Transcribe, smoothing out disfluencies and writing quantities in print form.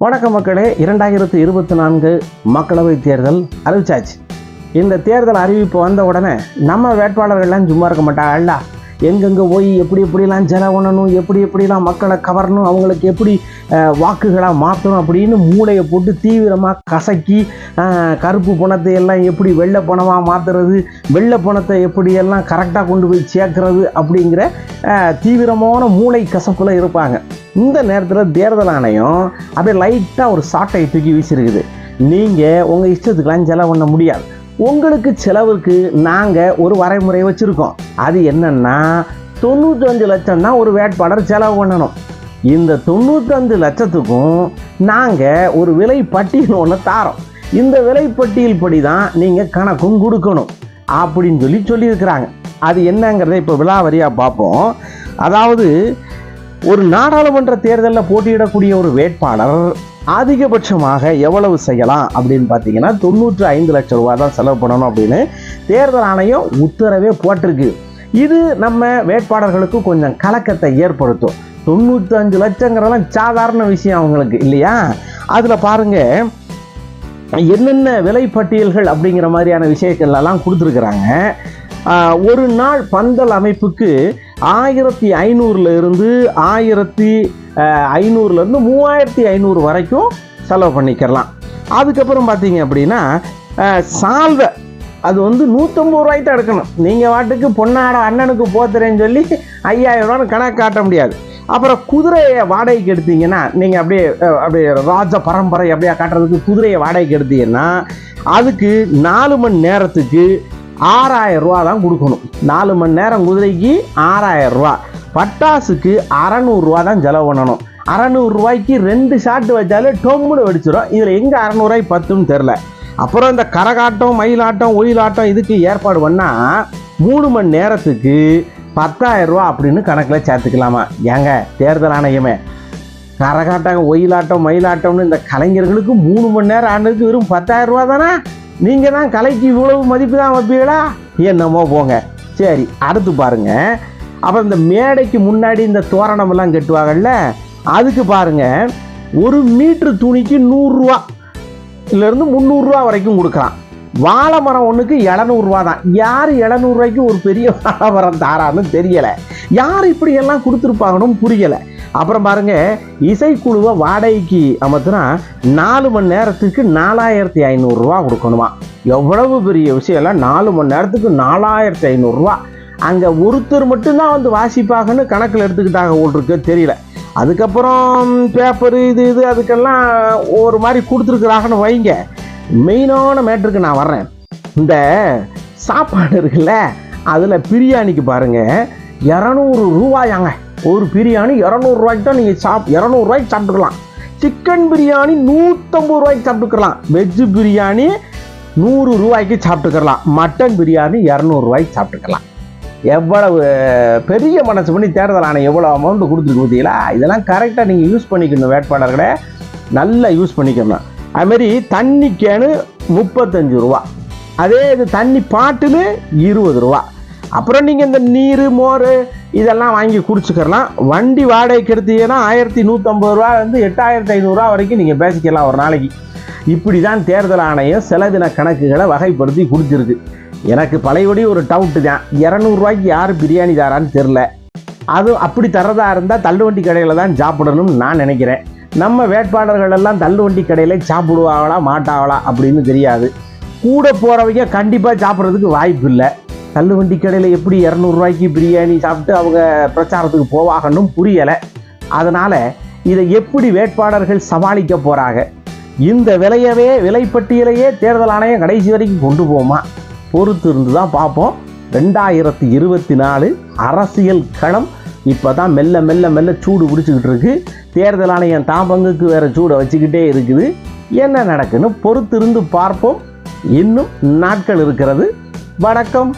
வணக்கம் மக்களே. 2024 மக்களவைத் தேர்தல் அறிவிச்சாச்சு. இந்த தேர்தல் அறிவிப்பு வந்த உடனே நம்ம வேட்பாளர்கள்லாம் சும்மா இருக்க மாட்டாங்கல்ல. எங்கெங்கே போய் எப்படிலாம் செலவு பண்ணணும், எப்படிலாம் மக்களை கவரணும், அவங்களுக்கு எப்படி வாக்குகளாக மாற்றணும் அப்படின்னு மூளையை போட்டு தீவிரமாக கசக்கி கருப்பு பணத்தை எல்லாம் எப்படி வெள்ளை பணமாக மாற்றுறது, வெள்ளை பணத்தை எப்படியெல்லாம் கரெக்டாக கொண்டு போய் சேர்க்கறது அப்படிங்கிற தீவிரமான மூளை கசப்பில் இருப்பாங்க. இந்த நேரத்தில் தேர்தல் ஆணையம் அப்படியே லைட்டாக ஒரு சாட்டை தூக்கி வீசிருக்குது. நீங்கள் உங்கள் இஷ்டத்துக்கெல்லாம் செலவு பண்ண முடியாது. உங்களுக்கு செலவுக்கு நாங்கள் ஒரு வரைமுறை வச்சுருக்கோம். அது என்னன்னா 95 லட்சம் தான் ஒரு வேட்பாளர் செலவு பண்ணணும். இந்த 95 லட்சத்துக்கும் நாங்கள் ஒரு விலை பட்டியல் ஒன்று தாரோம். இந்த விலை பட்டியல் படி தான் நீங்கள் கணக்கும் கொடுக்கணும் அப்படின்னு சொல்லியிருக்கிறாங்க. அது என்னங்கிறத இப்போ விலாவரியாக பார்ப்போம். அதாவது ஒரு நாடாளுமன்ற தேர்தலில் போட்டியிடக்கூடிய ஒரு வேட்பாளர் அதிகபட்சமாக எவ்வளவு செய்யலாம் அப்படின்னு பார்த்தீங்கன்னா 95 லட்சம் ரூபா தான் செலவு பண்ணணும் அப்படின்னு தேர்தல் ஆணையம் உத்தரவே போட்டிருக்கு. இது நம்ம வேட்பாளர்களுக்கு கொஞ்சம் கலக்கத்தை ஏற்படுத்தும். 95 லட்சங்கிறதெல்லாம் சாதாரண விஷயம் அவங்களுக்கு இல்லையா. அதில் பாருங்க என்னென்ன விலை பட்டியல்கள் அப்படிங்கிற மாதிரியான விஷயங்கள்லாம் கொடுத்துருக்குறாங்க. ஒரு நாள் பந்தல் அமைப்புக்கு 1500 இருந்து 1500 3500 வரைக்கும் செலவு பண்ணிக்கலாம். அதுக்கப்புறம் பார்த்தீங்க அப்படின்னா சால்வை அது 150 ரூபாய்க்கு தான் எடுக்கணும். நீங்கள் வாட்டுக்கு பொன்னாட அண்ணனுக்கு போத்துறேன்னு சொல்லி 5000 ரூபான்னு கணக்கு காட்ட முடியாது. அப்புறம் குதிரையை வாடகைக்கு எடுத்தீங்கன்னா நீங்கள் அப்படியே ராஜ பரம்பரை அப்படியே காட்டுறதுக்கு குதிரையை வாடகைக்கு எடுத்தீங்கன்னா அதுக்கு 4 மணி நேரத்துக்கு 6000 ரூபா தான் கொடுக்கணும். 4 மணி நேரம் குதிரைக்கு 6000 ரூபா. பட்டாசுக்கு 600 ரூபா தான் செலவு பண்ணணும். 600 ரூபாய்க்கு 2 ஷாட்டு வச்சாலே டொம்முன்னு வெடிச்சிடும். இதில் எங்கே 600 ரூபாய் பத்துன்னு தெரில. அப்புறம் இந்த கரகாட்டம், மயிலாட்டம், ஒயிலாட்டம் இதுக்கு ஏற்பாடு பண்ணால் 3 மணி நேரத்துக்கு 10,000 ரூபா அப்படின்னு கணக்கில் சேர்த்துக்கலாமா? ஏங்க தேர்தல் ஆணையமே, கரகாட்டம், ஒயிலாட்டம், மயிலாட்டம்னு இந்த கலைஞர்களுக்கு 3 மணி நேரம் ஆண்டுக்கு வெறும் 10,000 ரூபா தானே? நீங்கள் தான் கலைக்கு இவ்வளவு மதிப்பு தான் வைப்பீங்களா? என்னமோ போங்க. சரி, அடுத்து பாருங்க. அப்புறம் இந்த மேடைக்கு முன்னாடி இந்த தோரணமெல்லாம் கட்டுவாங்கல்ல, அதுக்கு பாருங்க 1 மீட்டர் துணிக்கு 100 ரூபா இருந்து 300 ரூபா வரைக்கும் கொடுக்கலாம். வாழை மரம் ஒன்றுக்கு 700 ரூபா தான். யார் 700 ரூபாய்க்கு ஒரு பெரிய வாழை மரம் தாரான்னு தெரியலை. யார் இப்படியெல்லாம் கொடுத்துருப்பாங்கன்னு புரியலை. அப்புறம் பாருங்க, இசைக்குழுவை வாடகைக்கு அமர்த்தினா 4 மணி நேரத்துக்கு 4500 ரூபா கொடுக்கணுமா? எவ்வளவு பெரிய விஷயம் இல்லை. 4 மணி நேரத்துக்கு 4500 ரூபா. அங்கே ஒருத்தர் மட்டும்தான் வந்து வாசிப்பாகன்னு கணக்கில் எடுத்துக்கிட்டாங்க ஓட்டுருக்கு தெரியல. அதுக்கப்புறம் பேப்பரு இது அதுக்கெல்லாம் ஒரு மாதிரி கொடுத்துருக்குறாங்கன்னு வைங்க. மெயினான மேட்டருக்கு நான் வர்றேன். இந்த சாப்பாடு இருக்குல்ல, அதில் பிரியாணிக்கு பாருங்கள் 200 ரூபாயாங்க. ஒரு பிரியாணி 200 ரூபாய்க்கு தான் நீங்கள் 200 ரூபாய்க்கு சாப்பிட்டுக்கலாம். சிக்கன் பிரியாணி 150 ரூபாய்க்கு சாப்பிட்டுக்கலாம். வெஜ்ஜு பிரியாணி 100 ரூபாய்க்கு சாப்பிட்டுக்கலாம். மட்டன் பிரியாணி 200 ரூபாய்க்கு சாப்பிட்டுக்கலாம். எவ்வளவு பெரிய மனசு பண்ணி தேர்தல் ஆணையம் எவ்வளோ அமௌண்ட் கொடுத்துருக்கு பார்த்தீங்களா? இதெல்லாம் கரெக்டாக நீங்கள் யூஸ் பண்ணிக்கணும். வேட்பாளர்களை நல்லா யூஸ் பண்ணிக்கணும். அதுமாரி தண்ணி கேனு 35 ரூபா. அதே இது தண்ணி பாட்டில் 20 ரூபா. அப்புறம் நீங்கள் இந்த நீர், மோர் இதெல்லாம் வாங்கி குடிச்சுக்கலாம். வண்டி வாடகைக்கு எடுத்தீங்கன்னா 1150 ரூபா 8500 ரூபா வரைக்கும் நீங்கள் பேசிக்கலாம் ஒரு நாளைக்கு. இப்படி தான் தேர்தல் ஆணையம் செலவின கணக்குகளை வகைப்படுத்தி கொடுத்துருக்கு. எனக்கு பழையபடி ஒரு டவுட்டு தான், 200 ரூபாய்க்கு யார் பிரியாணி தாரான்னு தெரில. அது அப்படி தரதா இருந்தால் தள்ளுவண்டி கடையில் தான் சாப்பிடணும்னு நான் நினைக்கிறேன். நம்ம வேட்பாளர்கள் எல்லாம் தள்ளுவண்டி கடையில் சாப்பிடுவாங்களா மாட்டாங்களா அப்படின்னு தெரியாது. கூட போகிறவங்க கண்டிப்பாக சாப்பிட்றதுக்கு வாய்ப்பு இல்லை. தள்ளுவண்டி கடையில் எப்படி 200 ரூபாய்க்கு பிரியாணி சாப்பிட்டு அவங்க பிரச்சாரத்துக்கு போவாங்கன்னு புரியலை. அதனால் இதை எப்படி வேட்பாளர்கள் சமாளிக்க போகிறாங்க? இந்த விலைப்பட்டியலையே தேர்தல் ஆணையம் கடைசி வரைக்கும் கொண்டு போமா? பொறுத்து இருந்து தான் பார்ப்போம். 2024 அரசியல் களம் இப்போ தான் மெல்ல சூடு பிடிச்சிக்கிட்டு இருக்கு. தேர்தல் ஆணையம் தான் பங்குக்கு வேறு சூடை வச்சுக்கிட்டே இருக்குது. என்ன நடக்குன்னு பொறுத்து இருந்து பார்ப்போம். இன்னும் நாட்கள் இருக்கிறது. வணக்கம்.